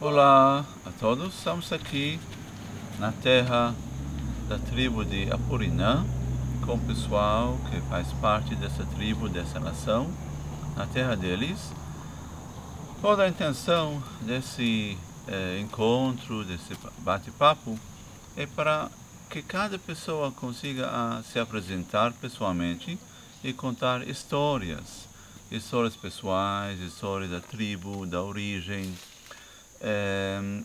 Olá a todos, estamos aqui na terra da tribo de Apurinã, com o pessoal que faz parte dessa tribo, dessa nação, na terra deles. Toda a intenção desse encontro, desse bate-papo, é para que cada pessoa consiga se apresentar pessoalmente e contar histórias pessoais, histórias da tribo, da origem.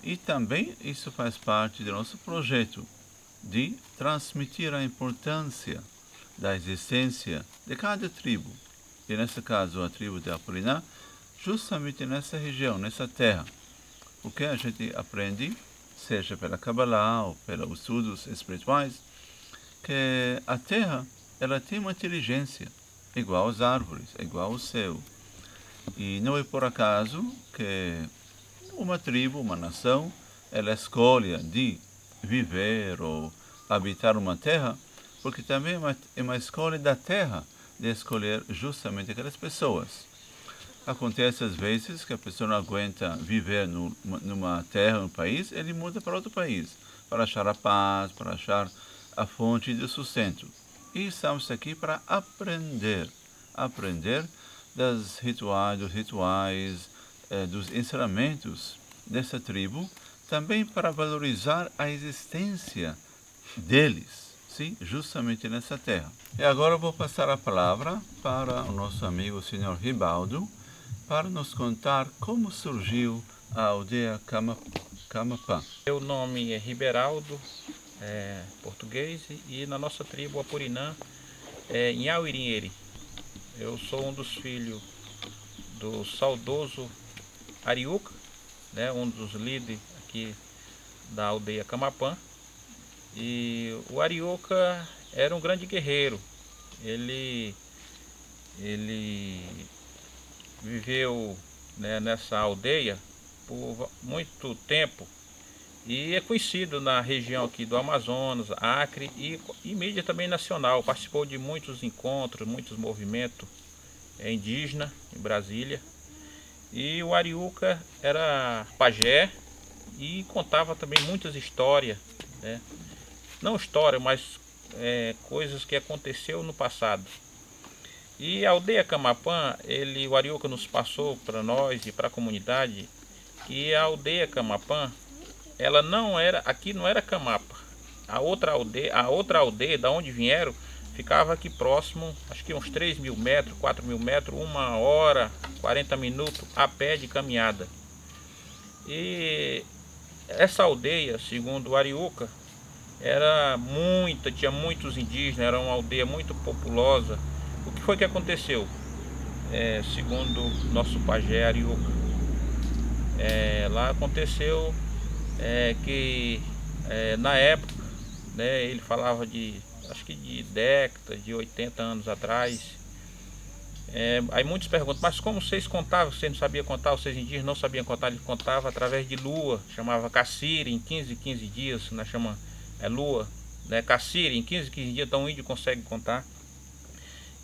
E também isso faz parte do nosso projeto de transmitir a importância da existência de cada tribo, e nesse caso a tribo de Apurinã, justamente nessa região, nessa terra. O que a gente aprende, seja pela Kabbalah ou pelos estudos espirituais, que a terra ela tem uma inteligência igual às árvores, igual ao céu. E não é por acaso que uma tribo, uma nação, ela escolhe de viver ou habitar uma terra, porque também é uma escolha da terra de escolher justamente aquelas pessoas. Acontece às vezes que a pessoa não aguenta viver numa terra, num país, ele muda para outro país, para achar a paz, para achar a fonte de sustento. E estamos aqui para aprender dos rituais, dos ensinamentos dessa tribo, também para valorizar a existência deles, sim, justamente nessa terra. E agora eu vou passar a palavra para o nosso amigo o Sr. Ribaldo, para nos contar como surgiu a aldeia Camapã. Meu nome é Riberaldo, português, e na nossa tribo Apurinã é Inhauirinheri. Eu sou um dos filhos do saudoso Ariuca, né, um dos líderes aqui da aldeia Camapã. E o Ariuca era um grande guerreiro. Ele viveu, né, nessa aldeia por muito tempo e é conhecido na região aqui do Amazonas, Acre e mídia também nacional. Participou de muitos encontros, muitos movimentos indígenas em Brasília. E o Ariuca era pajé e contava também muitas histórias, né? Não história, mas coisas que aconteceu no passado. E a aldeia Camapã, o Ariuca nos passou para nós e para a comunidade que a aldeia Camapã, ela não era, aqui não era Camapa. A outra aldeia da onde vieram, ficava aqui próximo, acho que uns 3.000 metros, 4.000 metros, 1 hora, 40 minutos a pé de caminhada. E essa aldeia, segundo o Ariuca, tinha muitos indígenas, era uma aldeia muito populosa. O que foi que aconteceu? Segundo nosso pajé Ariuca, lá aconteceu que na época, né, ele falava acho que de décadas, de 80 anos atrás. Aí muitos perguntam, mas como vocês contavam? Vocês não sabiam contar, vocês indígenas não sabiam contar? Ele contava através de lua, chamava Cassiri, em 15 dias, nós chamamos lua, né, Cassiri, em 15 dias, então o índio consegue contar.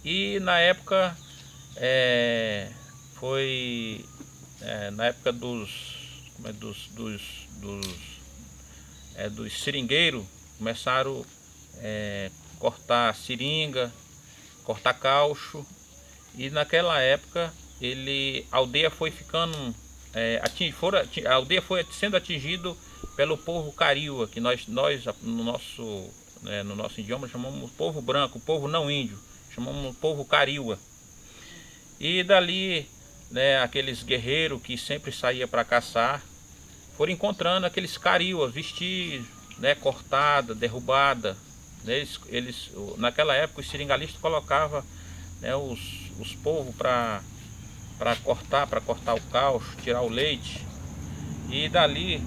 E na época, foi na época dos seringueiros, começaram cortar seringa, cortar caucho, e naquela época a aldeia foi ficando, a aldeia foi sendo atingido pelo povo Cariua, que nós no nosso idioma chamamos povo branco, povo não índio, chamamos povo Cariua. E dali, né, aqueles guerreiros que sempre saíam para caçar, foram encontrando aqueles cariuas vestidos, né, cortada, derrubada, né, naquela época os seringalista colocavam, né, os povos para cortar o caucho, tirar o leite. E dali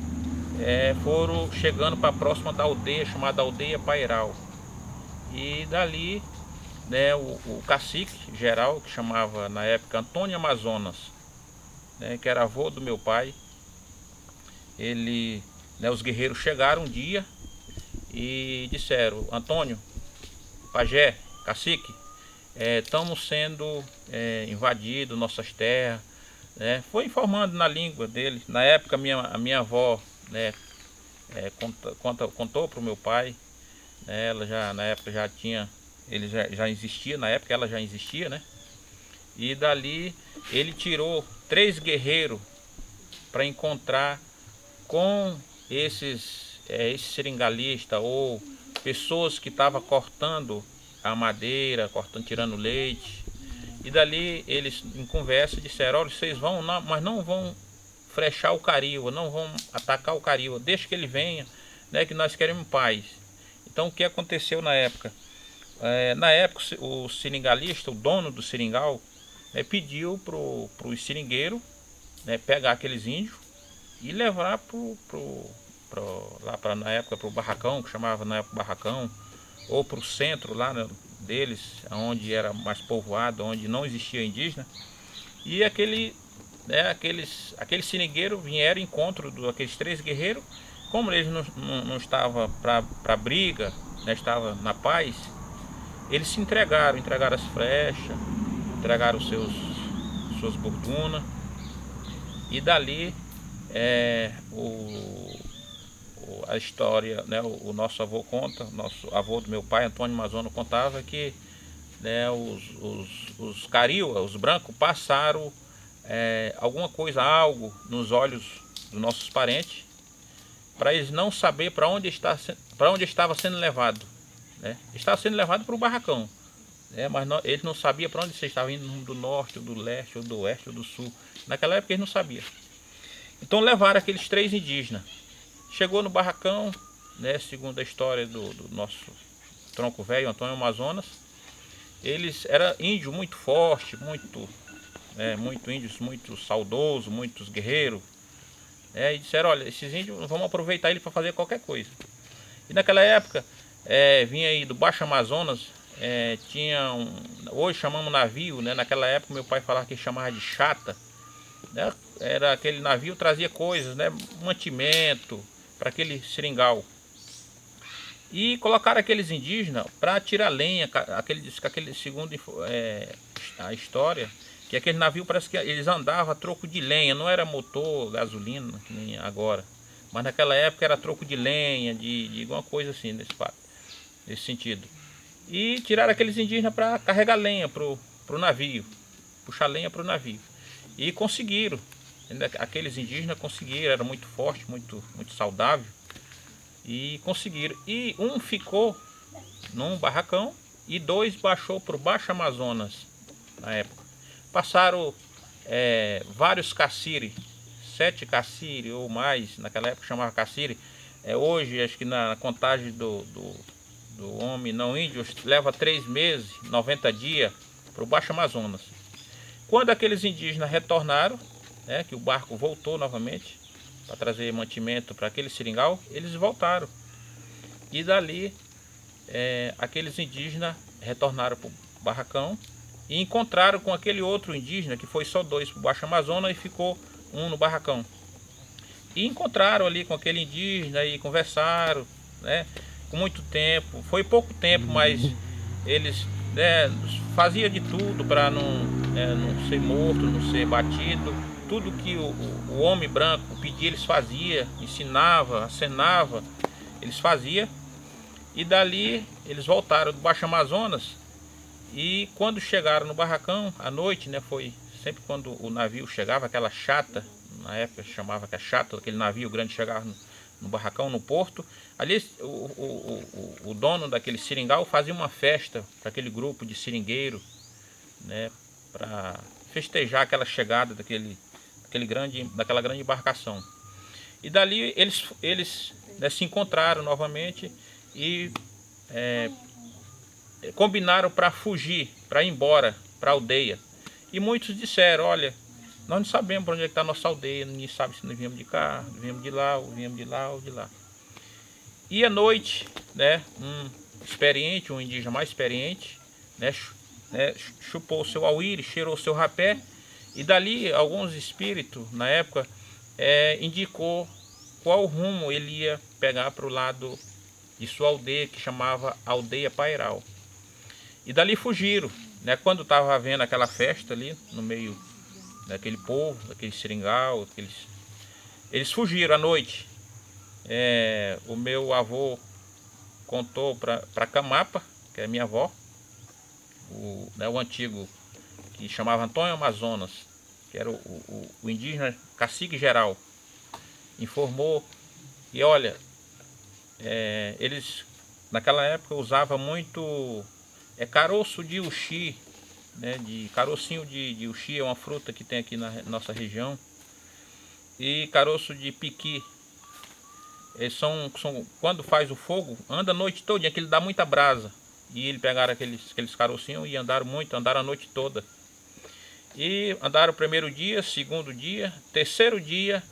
foram chegando para próxima da aldeia, chamada Aldeia Pairal. E dali, né, o cacique geral, que chamava na época Antônio Amazonas, né, que era avô do meu pai, né, os guerreiros chegaram um dia e disseram: Antônio, pajé, cacique, estamos sendo invadidos, nossas terras. Foi informando na língua dele. Na época a minha avó, né, contou para o meu pai, né, ela já na época já tinha, ele já existia, na época ela já existia, né? E dali ele tirou 3 guerreiros para encontrar com esses seringalista ou pessoas que estavam cortando a madeira, tirando leite. E dali eles em conversa disseram: olha, vocês vão, mas não vão frechar o Cariúa, não vão atacar o Cariúa, deixa que ele venha, né, que nós queremos paz. Então o que aconteceu na época? Na época o seringalista, o dono do seringal, né, pediu para os seringueiros, né, pegar aqueles índios e levar lá para na época para o barracão, que chamava na época barracão, ou para o centro lá, né, deles, onde era mais povoado, onde não existia indígena. E aqueles seringueiros vieram em encontro daqueles 3 guerreiros. Como eles não estavam para briga, né, estavam na paz, eles se entregaram as flechas, entregaram suas bordunas. E dali a história, né, o nosso avô conta, nosso avô do meu pai, Antônio Mazono, contava que, né, os cariúa, os brancos, passaram alguma coisa, algo nos olhos dos nossos parentes, para eles não saber para onde estava sendo levado, né? Estava sendo levado para o barracão, mas eles não sabiam para onde você estava indo, do norte, ou do leste, ou do oeste, ou do sul. Naquela época eles não sabiam. Então levaram aqueles 3 indígenas. Chegou no barracão, né, segundo a história do nosso tronco velho, Antônio Amazonas. Eles eram índios muito fortes, muito índios, muito saudosos, muitos guerreiros. E disseram: olha, esses índios, vamos aproveitar ele para fazer qualquer coisa. E naquela época, vinha aí do Baixo Amazonas, tinha hoje chamamos navio, né? Naquela época meu pai falava que chamava de chata, né? Era aquele navio, trazia coisas, né? Mantimento para aquele seringal. E colocaram aqueles indígenas para tirar lenha, aquele segundo a história, que aquele navio parece que eles andavam a troco de lenha, não era motor, gasolina, nem agora. Mas naquela época era troco de lenha, de alguma coisa assim, nesse sentido. E tiraram aqueles indígenas para carregar lenha pro navio, puxar lenha para o navio. E conseguiram, aqueles indígenas conseguiram, era muito forte, muito saudável. E conseguiram. E um ficou num barracão e 2 baixou para o Baixo Amazonas na época. Passaram vários caciques, 7 caciques ou mais, naquela época chamava cacique. Hoje, acho que na contagem do homem não índio, leva 3 meses, 90 dias para o Baixo Amazonas. Quando aqueles indígenas retornaram, que o barco voltou novamente para trazer mantimento para aquele seringal, eles voltaram. E dali, aqueles indígenas retornaram para o barracão e encontraram com aquele outro indígena, que foi só 2 para o Baixo Amazonas e ficou um no barracão. E encontraram ali com aquele indígena e conversaram, né, com muito tempo. Foi pouco tempo, mas eles faziam de tudo para não ser morto, não ser batido. Tudo que o homem branco pedia, eles faziam, ensinava, acenava, eles faziam. E dali eles voltaram do Baixo Amazonas. E quando chegaram no barracão, à noite, né, foi sempre quando o navio chegava, aquela chata, na época chamava que a chata, aquele navio grande chegava no barracão, no porto. Ali o dono daquele seringal fazia uma festa para aquele grupo de seringueiro, né, para festejar aquela chegada daquela grande embarcação. E dali eles né, se encontraram novamente e combinaram para fugir, para ir embora para a aldeia. E muitos disseram: olha, nós não sabemos para onde está a nossa aldeia, ninguém sabe se nós viemos de cá, viemos de lá, ou viemos de lá ou de lá. E à noite, né, um indígena mais experiente, né, chupou o seu auíre, cheirou o seu rapé, e dali alguns espíritos, na época, indicou qual rumo ele ia pegar para o lado de sua aldeia, que chamava Aldeia Pairal. E dali fugiram, né, quando estava havendo aquela festa ali no meio daquele povo, daquele seringal, eles fugiram à noite. O meu avô contou para Camapa, que é minha avó, o antigo, que chamava Antônio Amazonas, que era o indígena cacique geral, informou. E olha, eles naquela época usavam muito caroço de uxi, né, de carocinho de uxi, é uma fruta que tem aqui na nossa região, e caroço de piqui. Eles são quando faz o fogo, anda a noite toda, que ele dá muita brasa. E eles pegaram aqueles carocinhos e andaram a noite toda. E andaram o primeiro dia, segundo dia, terceiro dia,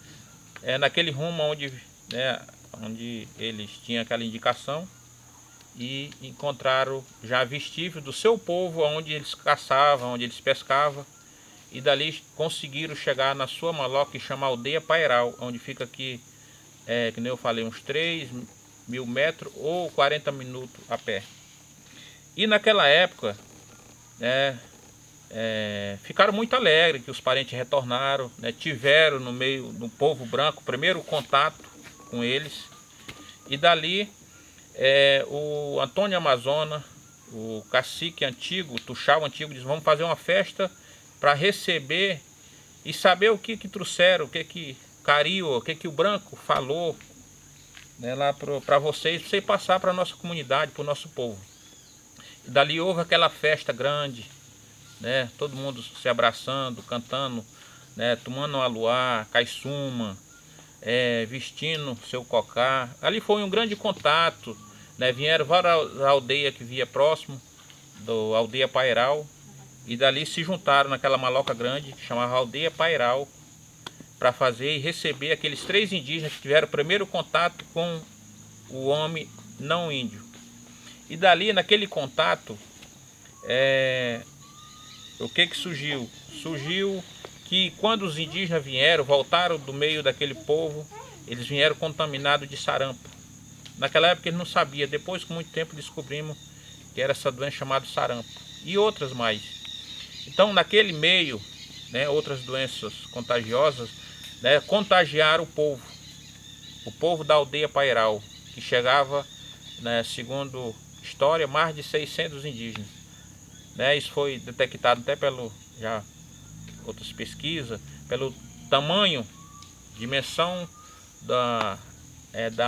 naquele rumo onde eles tinham aquela indicação, e encontraram já vestígios do seu povo, onde eles caçavam, onde eles pescavam, e dali conseguiram chegar na sua maloca, que chama Aldeia Pairal, onde fica aqui, que nem eu falei, uns 3.000 metros ou 40 minutos a pé. E naquela época, ficaram muito alegres que os parentes retornaram, né, tiveram no meio do povo branco o primeiro contato com eles, e dali o Antônio Amazonas, o cacique antigo, o Tuxal antigo, diz: vamos fazer uma festa para receber e saber o que trouxeram, o que Cariu, o que o branco falou, né, lá para vocês passar para a nossa comunidade, para o nosso povo. E dali houve aquela festa grande, né, todo mundo se abraçando, cantando, né, tomando um aluá, caiçuma, vestindo seu cocá. Ali foi um grande contato, né, vieram várias aldeias que via próximo da Aldeia Pairal, e dali se juntaram naquela maloca grande que chamava Aldeia Pairal, para fazer e receber aqueles 3 indígenas que tiveram o primeiro contato com o homem não índio. E dali, naquele contato, o que surgiu? Surgiu que quando os indígenas vieram, voltaram do meio daquele povo, eles vieram contaminados de sarampo. Naquela época eles não sabiam, depois com muito tempo descobrimos que era essa doença chamada sarampo. E outras mais. Então naquele meio, né, outras doenças contagiosas, né, contagiaram o povo da Aldeia Pairal, que chegava, né, segundo história, mais de 600 indígenas. Né, isso foi detectado até pelo outras pesquisas, pelo tamanho, dimensão da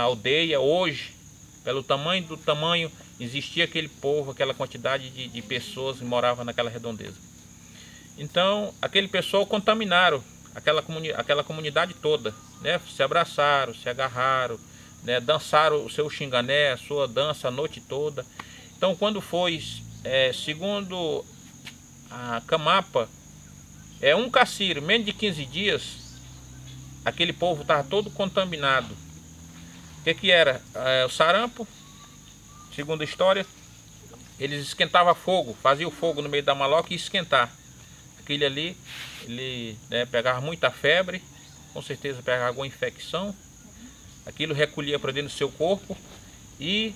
aldeia hoje, pelo tamanho existia aquele povo, aquela quantidade de pessoas que moravam naquela redondeza. Então aquele pessoal contaminaram aquela comunidade toda, né? Se abraçaram, se agarraram, né? Dançaram o seu xingané, a sua dança a noite toda. Então quando foi, segundo a Camapa, um caciro, menos de 15 dias, aquele povo estava todo contaminado. O que era? O sarampo, segundo a história, eles esquentavam fogo, faziam fogo no meio da maloca e esquentar. Aquele ali, ele pegava muita febre, com certeza pegava alguma infecção, aquilo recolhia para dentro do seu corpo e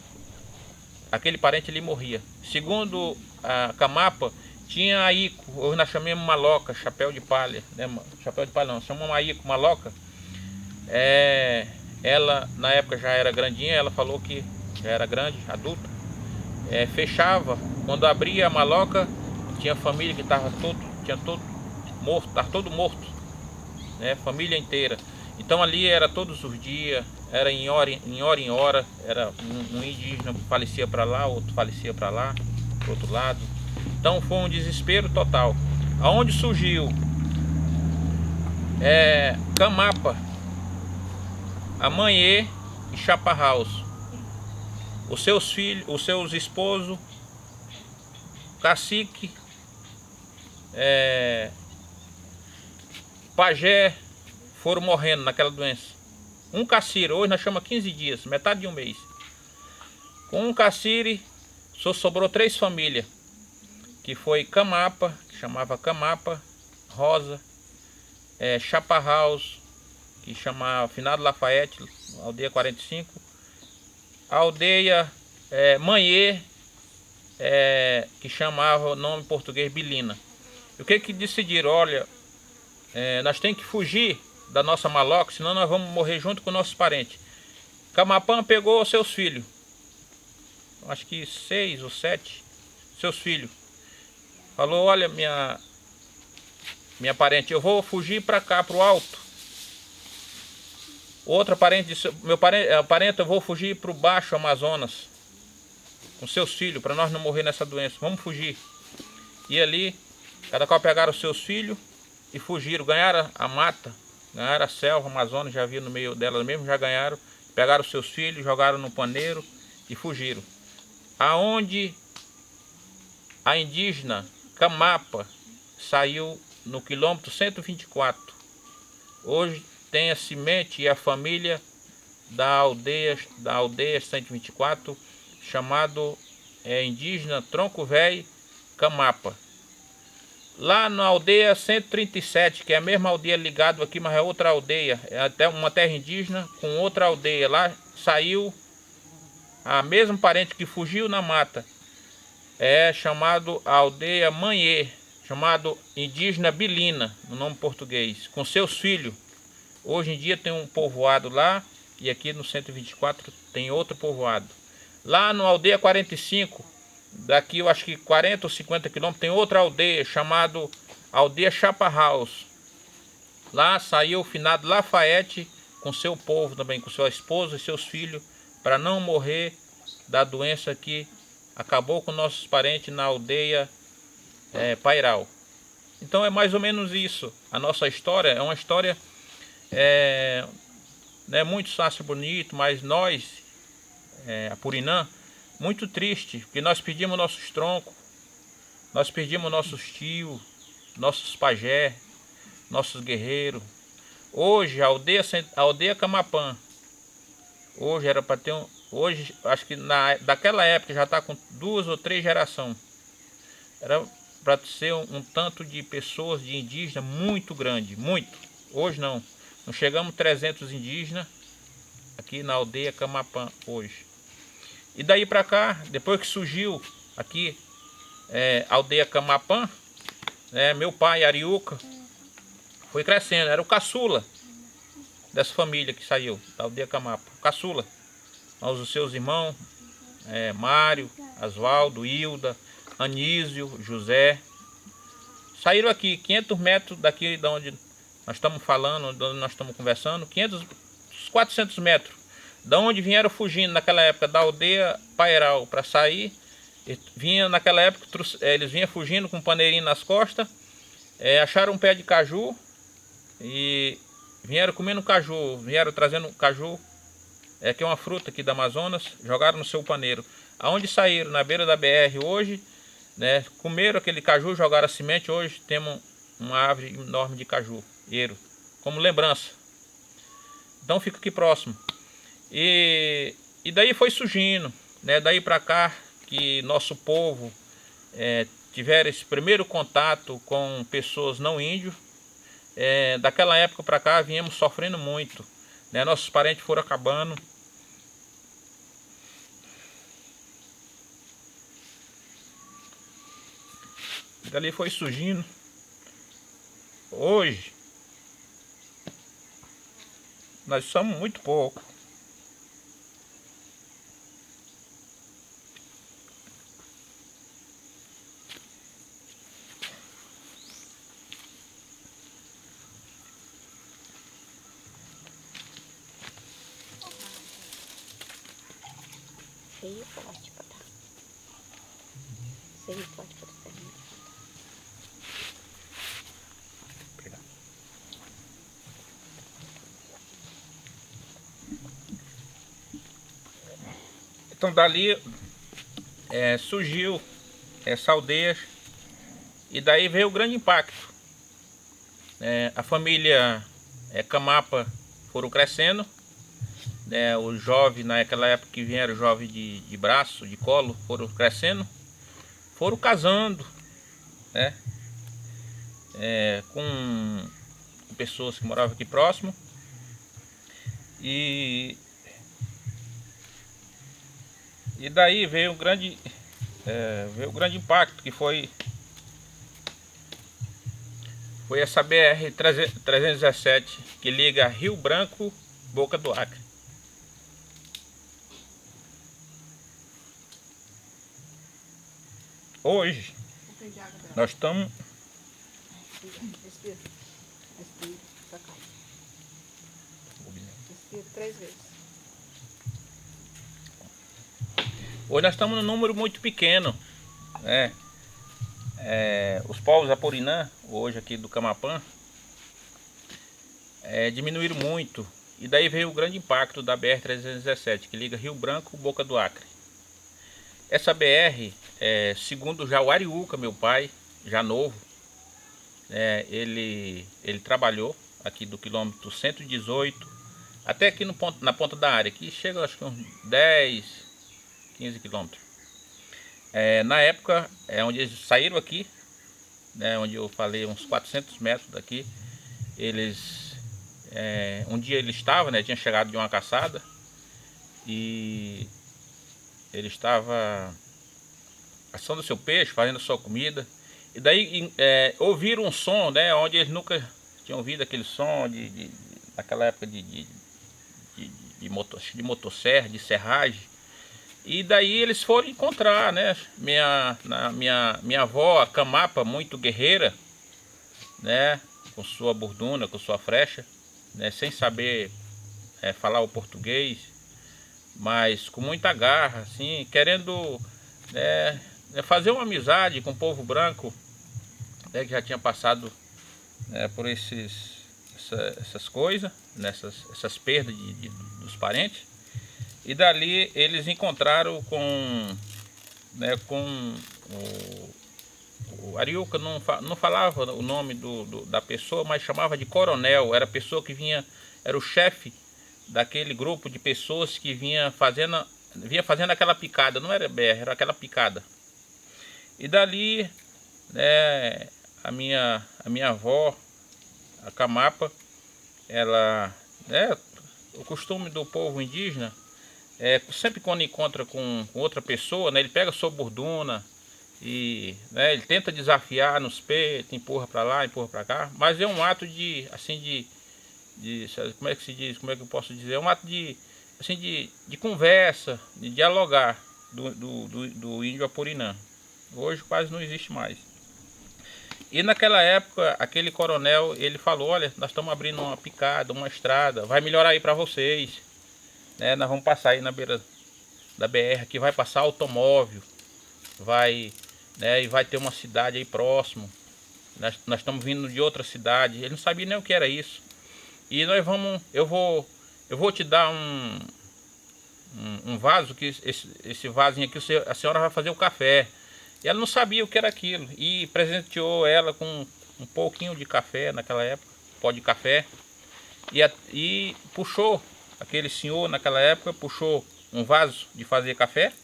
aquele parente ali morria. Segundo a Camapa, tinha aico, hoje nós chamamos maloca, chapéu de palha, né? Chapéu de palha não, chamamos aico, maloca. Ela na época já era grandinha, ela falou que já era grande, adulta. Fechava, quando abria a maloca, tinha família que estava todo morto, né? Família inteira. Então ali era todos os dias, era em hora, era um indígena falecia para lá, outro falecia para lá, pro outro lado. Então foi um desespero total. Aonde surgiu Camapa, Amanhê e Chaparraus. Os seus filhos, os seus esposos, cacique, pajé, foram morrendo naquela doença. Um cacire, hoje nós chamamos 15 dias, metade de um mês. Com um cacire, só sobrou 3 famílias, que foi Camapa, que chamava Camapa, Rosa, Chaparraus, que chamava Finado Lafayette, Aldeia 45, a Aldeia Manhê que chamava o nome em português Bilina. E o que decidiram? Olha, nós temos que fugir da nossa maloca, senão nós vamos morrer junto com nossos parentes. Camapã pegou seus filhos, acho que 6 ou 7, seus filhos. Falou, olha, minha parente, eu vou fugir para cá, para o alto. Outra parente disse, meu parente, eu vou fugir para o baixo Amazonas, com seus filhos, para nós não morrer nessa doença, vamos fugir. E ali, cada qual pegaram os seus filhos e fugiram, ganharam a mata, ganharam a selva, a Amazônia, já havia no meio delas mesmo, já ganharam, pegaram os seus filhos, jogaram no paneiro e fugiram. Aonde a indígena Camapa saiu no quilômetro 124. Hoje tem a semente e a família da aldeia 124, chamado indígena Tronco Velho Camapa. Lá na aldeia 137, que é a mesma aldeia ligada aqui, mas é outra aldeia, é até uma terra indígena com outra aldeia. Lá saiu a mesma parente que fugiu na mata, chamado a aldeia Manhê, chamado indígena Bilina, no nome português, com seus filhos. Hoje em dia tem um povoado lá, e aqui no 124 tem outro povoado. Lá no aldeia 45, daqui eu acho que 40 ou 50 quilômetros, tem outra aldeia, chamada aldeia Chaparraus. Lá saiu o finado Lafayette com seu povo também, com sua esposa e seus filhos, para não morrer da doença que acabou com nossos parentes na aldeia Pairal. Então é mais ou menos isso. A nossa história é uma história muito fácil e bonito, mas nós, Apurinã, muito triste, porque nós perdimos nossos troncos, nós perdimos nossos tios, nossos pajé, nossos guerreiros. Hoje a aldeia Camapã, hoje era para ter hoje acho que daquela época já está com 2 ou 3 gerações. Era para ser um tanto de pessoas, de indígenas muito grande, muito. Hoje não chegamos 300 indígenas aqui na aldeia Camapã hoje. E daí para cá, depois que surgiu aqui a aldeia Camapã, meu pai, Ariuca, foi crescendo, era o caçula dessa família que saiu da aldeia Camapa, o caçula. Os seus irmãos, Mário, Asvaldo, Hilda, Anísio, José, saíram aqui, 500 metros daqui de onde nós estamos falando, de onde nós estamos conversando, 400 metros, da onde vieram fugindo naquela época da aldeia Pairal para sair. Vinha naquela época, eles vinham fugindo com um paneirinho nas costas, acharam um pé de caju e vieram comendo caju, vieram trazendo caju, que é uma fruta aqui da Amazonas, jogaram no seu paneiro. Aonde saíram, na beira da BR hoje, comeram aquele caju, jogaram a semente, hoje temos uma árvore enorme de cajueiro, como lembrança. Então fica aqui próximo. E daí foi surgindo, daí para cá, que nosso povo tiveram esse primeiro contato com pessoas não índios. Daquela época para cá viemos sofrendo muito, nossos parentes foram acabando. Dali foi surgindo. Hoje nós somos muito pouco. Cheio pode botar. Cheio pode botar. Então dali surgiu essa aldeia e daí veio o grande impacto. A família Camapa foram crescendo, os jovens naquela época que vieram, jovens de braço, de colo, foram crescendo, foram casando, com pessoas que moravam aqui próximo. E daí veio um grande veio o grande impacto, que foi essa BR 317 que liga Rio Branco, Boca do Acre. Hoje nós estamos Respira 3 vezes. Hoje nós estamos num número muito pequeno, né? Os povos Apurinã, hoje aqui do Camapã, diminuíram muito. E daí veio o grande impacto da BR-317, que liga Rio Branco, Boca do Acre. Essa BR, segundo já o Ariuca, meu pai, já novo, ele trabalhou aqui do quilômetro 118 até aqui na ponta da área, que chega acho que uns 10, 15 quilômetros. Na época, onde eles saíram aqui, né, onde eu falei uns 400 metros daqui, um dia ele estava, né, tinha chegado de uma caçada e ele estava assando seu peixe, fazendo sua comida, e daí ouviram um som, né, onde eles nunca tinham ouvido aquele som naquela época de motosserra, de serragem. E daí eles foram encontrar, né, minha avó, a Camapa, muito guerreira, né, com sua burduna, com sua flecha, né, sem saber falar o português, mas com muita garra, assim, querendo fazer uma amizade com o povo branco, né, que já tinha passado por essas coisas, essas perdas dos parentes. E dali eles encontraram com o Ariuca, não falava o nome da pessoa, mas chamava de coronel. Era a pessoa que era o chefe daquele grupo de pessoas que vinha fazendo aquela picada. Não era BR, era aquela picada. E dali, né, a minha avó, a Camapa, ela, o costume do povo indígena, sempre quando encontra com outra pessoa, né, ele pega a sua burduna e, né, ele tenta desafiar nos peitos, empurra para lá, empurra para cá, mas é um ato como é que se diz, como é que eu posso dizer, é um ato de conversa, de dialogar do índio Apurinã. Hoje quase não existe mais. E naquela época, aquele coronel, ele falou, olha, nós estamos abrindo uma picada, uma estrada, vai melhorar aí para vocês, né? Nós vamos passar aí na beira da BR, aqui vai passar automóvel, e vai ter uma cidade aí próximo, nós estamos vindo de outra cidade. Ele não sabia nem o que era isso. E eu vou te dar um vaso, que esse vasinho aqui a senhora vai fazer o café. E ela não sabia o que era aquilo, e presenteou ela com um pouquinho de café naquela época, pó de café, e puxou, aquele senhor naquela época puxou um vaso de fazer café,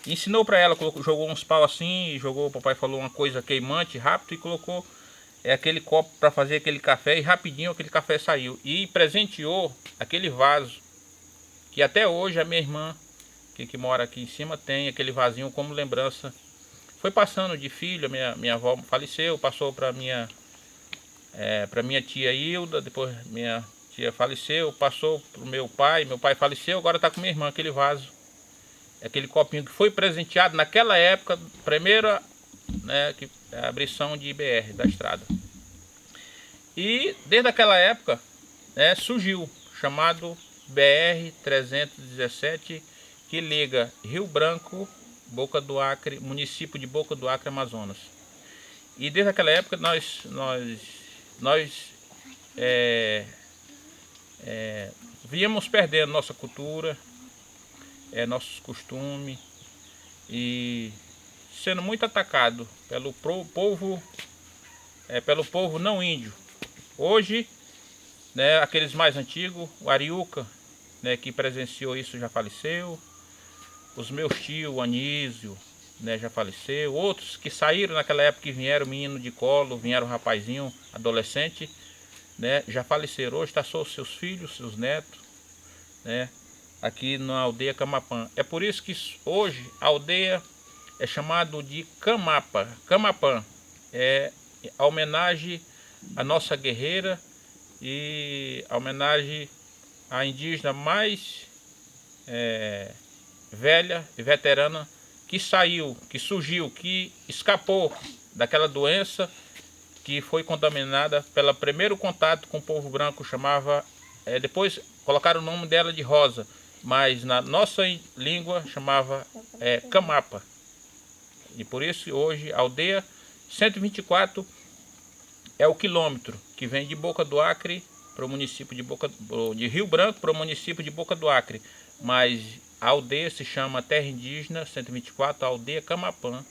e ensinou para ela, jogou uns pau assim, o papai falou uma coisa queimante rápido e colocou aquele copo para fazer aquele café, e rapidinho aquele café saiu, e presenteou aquele vaso, que até hoje a minha irmã que mora aqui em cima tem aquele vasinho como lembrança. Foi passando de filho, minha avó faleceu, passou para minha tia Hilda, depois minha tia faleceu, passou para o meu pai faleceu, agora está com minha irmã aquele vaso, aquele copinho que foi presenteado naquela época, primeira, né, a abrição de IBR, da estrada. E desde aquela época, surgiu, chamado BR-317, que liga Rio Branco, Boca do Acre, município de Boca do Acre, Amazonas. E desde aquela época nós viemos perdendo nossa cultura, nossos costumes, e sendo muito atacado pelo povo não índio. Hoje, né, aqueles mais antigos, o Ariuca, né, que presenciou isso, já faleceu. Os meus tios, o Anísio, né, já faleceu. Outros que saíram naquela época, que vieram menino de colo, vieram rapazinho, adolescente, né, já faleceram. Hoje está só os seus filhos, seus netos, né, aqui na aldeia Camapã. É por isso que hoje a aldeia é chamado de Camapa, Camapã. É a homenagem à nossa guerreira e a homenagem à indígena mais velha e veterana que saiu, que surgiu, que escapou daquela doença que foi contaminada pelo primeiro contato com o povo branco, chamava, depois colocaram o nome dela de Rosa, mas na nossa língua chamava Camapa. E por isso hoje a aldeia 124 é o quilômetro que vem de Boca do Acre para o município de Rio Branco para o município de Boca do Acre. Mas a aldeia se chama Terra Indígena 124, a aldeia Camapã,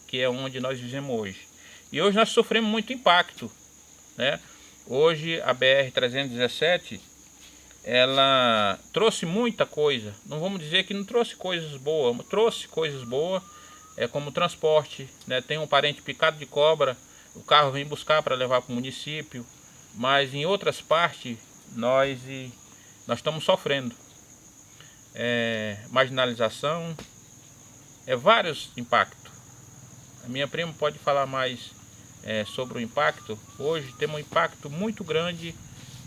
que é onde nós vivemos hoje. E hoje nós sofremos muito impacto, né? Hoje a BR-317, ela trouxe muita coisa. Não vamos dizer que não trouxe coisas boas, trouxe coisas boas, como transporte, né? Tem um parente picado de cobra, o carro vem buscar para levar para o município, mas em outras partes nós estamos sofrendo. Marginalização, vários impactos. A minha prima pode falar mais sobre o impacto. Hoje temos um impacto muito grande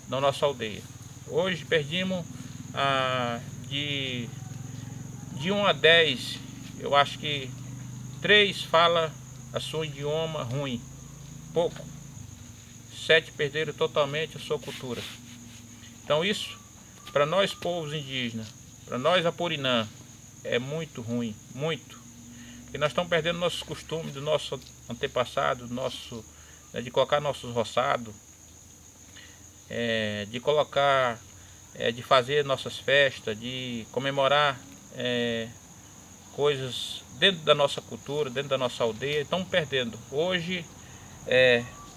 na nossa aldeia. Hoje perdemos de 1 a 10, eu acho que 3 falam a seu idioma ruim, pouco. 7 perderam totalmente a sua cultura. Então isso, para nós povos indígenas, para nós apurinã, é muito ruim, muito. Porque nós estamos perdendo nossos costumes do nosso antepassado, de colocar nossos roçados, de fazer nossas festas, de comemorar coisas dentro da nossa cultura, dentro da nossa aldeia. Estamos perdendo. Hoje,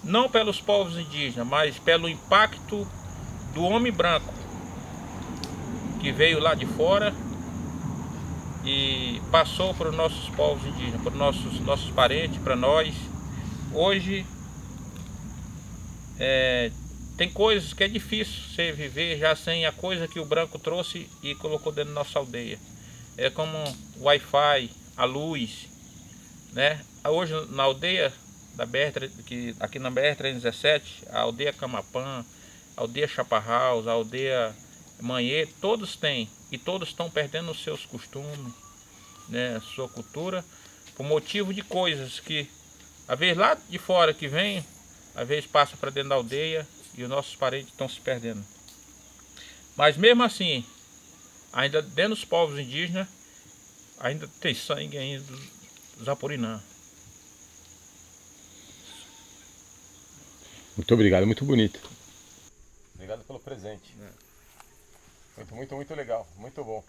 não pelos povos indígenas, mas pelo impacto do homem branco, que veio lá de fora e passou para os nossos povos indígenas, para os nossos parentes, para nós. Hoje tem coisas que é difícil você viver já sem a coisa que o branco trouxe e colocou dentro da nossa aldeia. É como o Wi-Fi, a luz, né? Hoje na aldeia da aqui na BR-317, a aldeia Camapã, a aldeia Chaparraus, a aldeia Manhê, todos têm, e todos estão perdendo os seus costumes, né, sua cultura, por motivo de coisas que, às vezes lá de fora que vem, às vezes passa para dentro da aldeia e os nossos parentes estão se perdendo. Mas mesmo assim, ainda dentro dos povos indígenas, ainda tem sangue ainda dos apurinã. Muito obrigado, muito bonito. Obrigado pelo presente. Muito legal, muito bom.